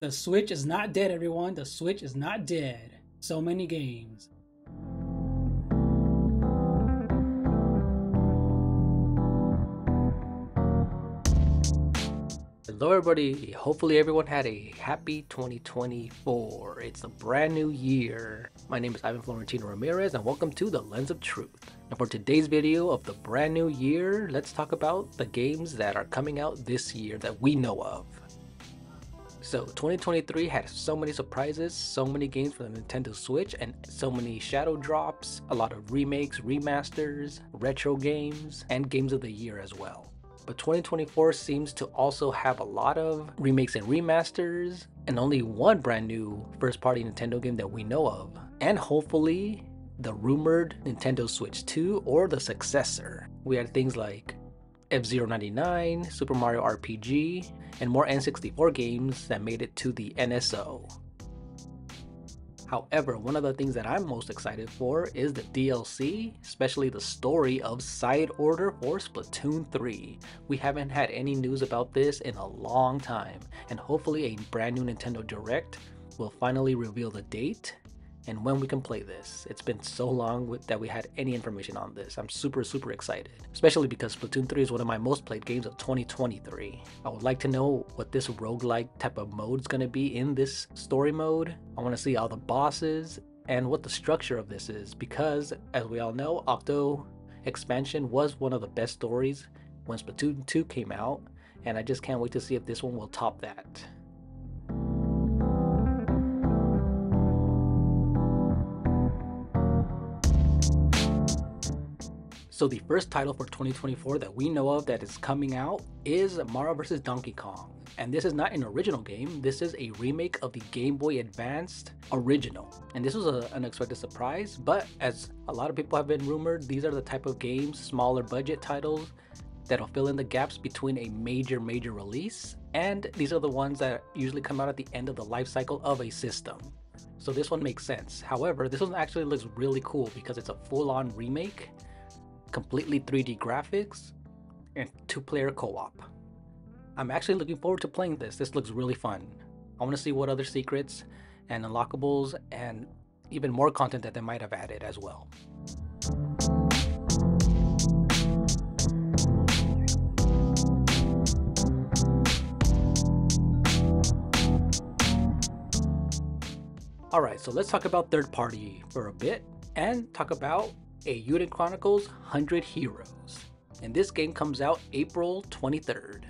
The Switch is not dead, everyone. The Switch is not dead. So many games. Hello everybody, hopefully everyone had a happy 2024. It's a brand new year. My name is Ivan Florentino Ramirez and welcome to The Lens of Truth. And for today's video of the brand new year, let's talk about the games that are coming out this year that we know of. So 2023 had so many surprises, so many games for the Nintendo Switch, and so many shadow drops, a lot of remakes, remasters, retro games, and games of the year as well. But 2024 seems to also have a lot of remakes and remasters, and only one brand new first-party Nintendo game that we know of. And hopefully, the rumored Nintendo Switch 2 or the successor. We had things like F-Zero 99, Super Mario RPG, and more N64 games that made it to the NSO. However, one of the things that I'm most excited for is the DLC, especially the story of Side Order for Splatoon 3. We haven't had any news about this in a long time, and hopefully a brand new Nintendo Direct will finally reveal the date and when we can play this. It's been so long that we had any information on this. I'm super excited, especially because Splatoon 3 is one of my most played games of 2023. I would like to know what this roguelike type of mode is going to be in this story mode. I want to see all the bosses and what the structure of this is, because as we all know, Octo expansion was one of the best stories when Splatoon 2 came out, and I just can't wait to see if this one will top that. So the first title for 2024 that we know of that is coming out is Mario vs. Donkey Kong. And this is not an original game, this is a remake of the Game Boy Advanced original. And this was an unexpected surprise, but as a lot of people have been rumored, these are the type of games, smaller budget titles, that'll fill in the gaps between a major release. And these are the ones that usually come out at the end of the life cycle of a system. So this one makes sense. However, this one actually looks really cool because it's a full-on remake, completely 3D graphics, and 2-player co-op. I'm actually looking forward to playing this. This looks really fun. I want to see what other secrets and unlockables and even more content that they might have added as well. Alright, so let's talk about third party for a bit and talk about Eiyuden Chronicles 100 Heroes. And this game comes out April 23rd.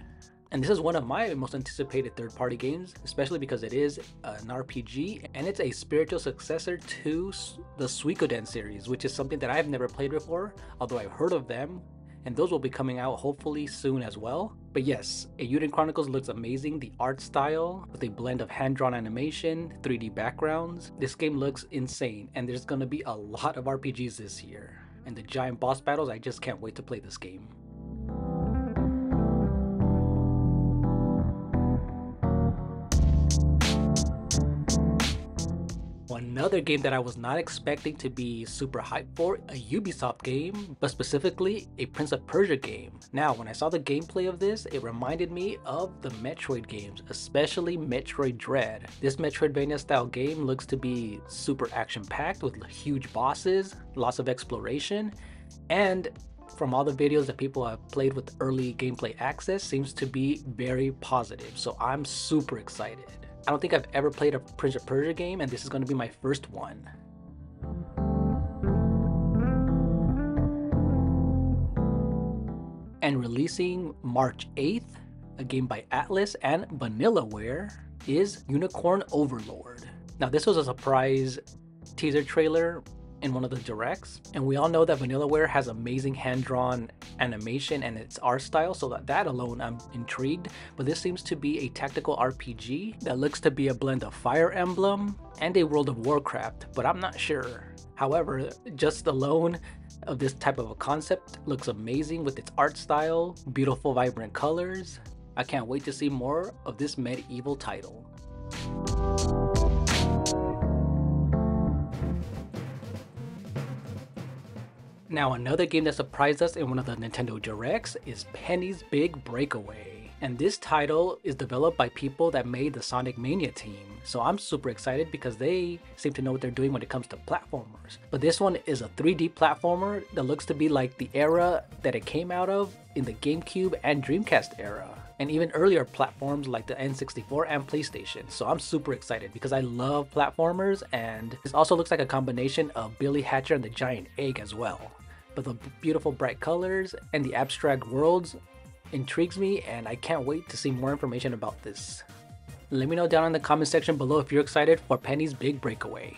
And this is one of my most anticipated third-party games, especially because it is an RPG and it's a spiritual successor to the Suikoden series, which is something that I've never played before, although I've heard of them, and those will be coming out hopefully soon as well. But yes, Eiyuden Chronicles looks amazing. The art style with a blend of hand-drawn animation, 3D backgrounds. This game looks insane, and there's gonna be a lot of RPGs this year. And the giant boss battles, I just can't wait to play this game. Another game that I was not expecting to be super hyped for, a Ubisoft game, but specifically a Prince of Persia game. Now, when I saw the gameplay of this, it reminded me of the Metroid games, especially Metroid Dread. This Metroidvania style game looks to be super action-packed with huge bosses, lots of exploration, and from all the videos that people have played with early gameplay access, seems to be very positive. So I'm super excited. I don't think I've ever played a Prince of Persia game, and this is going to be my first one. And releasing March 8th, a game by Atlas and Vanillaware, is Unicorn Overlord. Now this was a surprise teaser trailer in one of the directs, and we all know that Vanillaware has amazing hand-drawn animation and its art style, so that alone I'm intrigued. But this seems to be a tactical RPG that looks to be a blend of Fire Emblem and a World of Warcraft, but I'm not sure. However, just alone of this type of a concept looks amazing with its art style, beautiful vibrant colors. I can't wait to see more of this medieval title. Now, another game that surprised us in one of the Nintendo Directs is Penny's Big Breakaway. And this title is developed by people that made the Sonic Mania team. So I'm super excited because they seem to know what they're doing when it comes to platformers. But this one is a 3D platformer that looks to be like the era that it came out of in the GameCube and Dreamcast era. And even earlier platforms like the N64 and PlayStation. So I'm super excited because I love platformers, and this also looks like a combination of Billy Hatcher and the Giant Egg as well. But the beautiful bright colors and the abstract worlds intrigues me, and I can't wait to see more information about this. Let me know down in the comment section below if you're excited for Penny's big breakaway.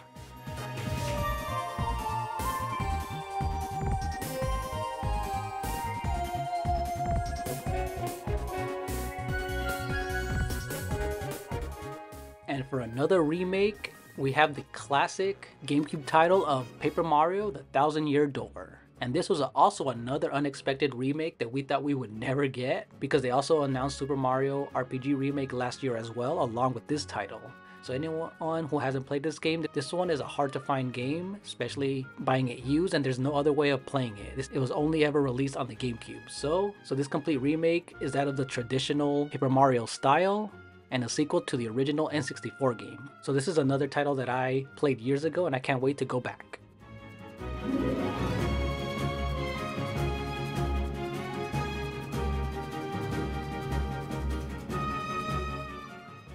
And for another remake, we have the classic GameCube title of Paper Mario: The Thousand-Year Door. And this was also another unexpected remake that we thought we would never get, because they also announced Super Mario RPG Remake last year as well, along with this title. So anyone who hasn't played this game, this one is a hard to find game, especially buying it used, and there's no other way of playing it. It was only ever released on the GameCube. So this complete remake is that of the traditional Paper Mario style, and a sequel to the original N64 game. So this is another title that I played years ago, and I can't wait to go back.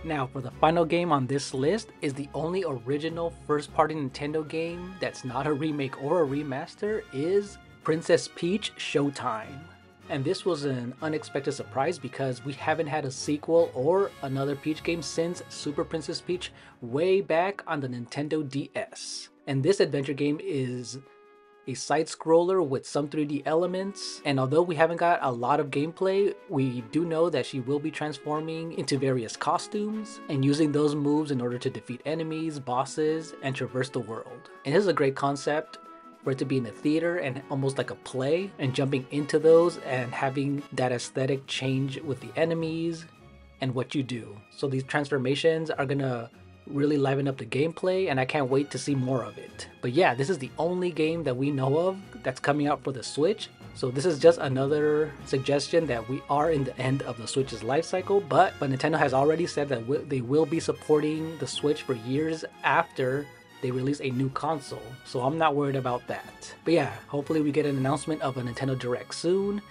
Now for the final game on this list is the only original first-party Nintendo game that's not a remake or a remaster, is Princess Peach Showtime. And this was an unexpected surprise because we haven't had a sequel or another Peach game since Super Princess Peach way back on the Nintendo DS. And this adventure game is a side-scroller with some 3D elements, and although we haven't got a lot of gameplay, we do know that she will be transforming into various costumes and using those moves in order to defeat enemies, bosses, and traverse the world. And this is a great concept for it to be in a theater and almost like a play, and jumping into those and having that aesthetic change with the enemies and what you do. So these transformations are gonna really liven up the gameplay, and I can't wait to see more of it. But yeah, this is the only game that we know of that's coming out for the Switch. So this is just another suggestion that we are in the end of the Switch's life cycle, but Nintendo has already said that they will be supporting the Switch for years after they release a new console. So I'm not worried about that. But yeah, hopefully we get an announcement of a Nintendo Direct soon,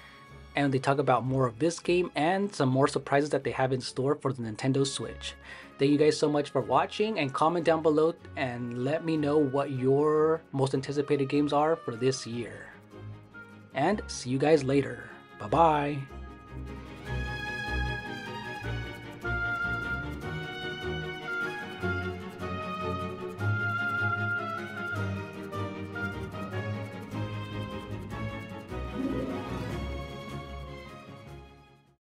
and they talk about more of this game and some more surprises that they have in store for the Nintendo Switch. Thank you guys so much for watching, and comment down below and let me know what your most anticipated games are for this year. And see you guys later. Bye bye.